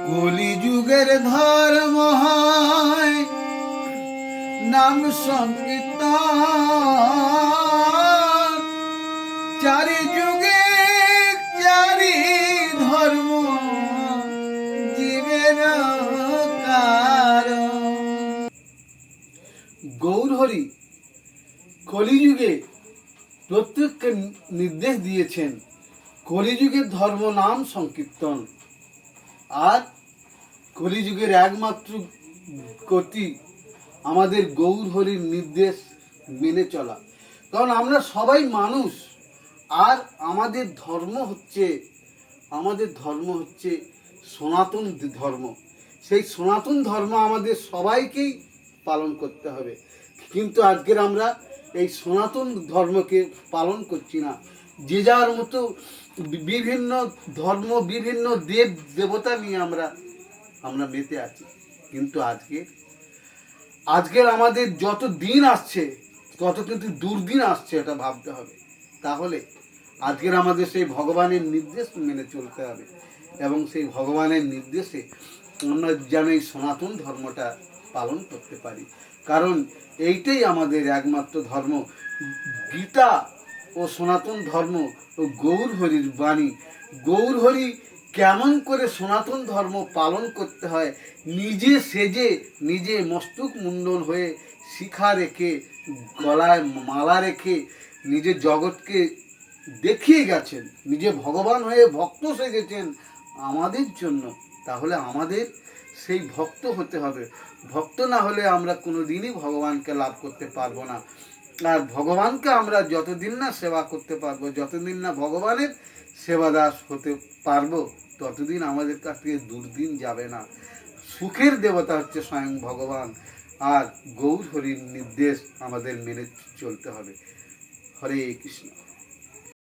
কলিযুগের ধর্ম হয় নাম সংকীর্তন, চারি যুগে চারি ধর্ম জীবের কারণ। গৌরহরি কলিযুগে প্রত্যেককে নির্দেশ দিয়েছেন কলিযুগের ধর্ম নাম সংকীর্তন। আর কলিযুগের একমাত্র গতি আমাদের গৌরহরির নির্দেশ মেনে চলা। কারণ আমরা সবাই মানুষ, আর আমাদের ধর্ম হচ্ছে সনাতন ধর্ম। সেই সনাতন ধর্ম আমাদের সবাইকেই পালন করতে হবে। কিন্তু আজকের আমরা এই সনাতন ধর্মকে পালন করছি না। যে যার মতো বিভিন্ন ধর্ম, বিভিন্ন দেব দেবতা নিয়ে আমরা মেতে আছি। কিন্তু আজকের আমাদের যত দিন আসছে তত কিন্তু দুর্দিন আসছে, এটা ভাবতে হবে। তাহলে আজকের আমাদের সেই ভগবানের নির্দেশ মেনে চলতে হবে, এবং সেই ভগবানের নির্দেশে আমরা যেন এই সনাতন ধর্মটা পালন করতে পারি। কারণ এইটাই আমাদের একমাত্র ধর্ম। গীতা ও সনাতন ধর্ম ও গৌরহরির বাণী। গৌরহরি কেমন করে সনাতন ধর্ম পালন করতে হয় নিজে সেজে, নিজে মস্তক মুন্ডন হয়ে, শিখা রেখে, গলায় মালা রেখে নিজে জগৎকে দেখিয়ে গেছেন। নিজে ভগবান হয়ে ভক্ত সেজেছেন আমাদের জন্য। তাহলে আমাদের সেই ভক্ত হতে হবে। ভক্ত না হলে আমরা কোনোদিনই ভগবানকে লাভ করতে পারবো না। আর ভগবানকে আমরা যতদিন না সেবা করতে পারবো, যতদিন না ভগবানের সেবাদাস হতে পারবো, ততদিন আমাদের কাছ থেকে দুর্দিন যাবে না। সুখের দেবতা হচ্ছে স্বয়ং ভগবান, আর গৌরহরির নির্দেশ আমাদের মেনে চলতে হবে। হরে কৃষ্ণ।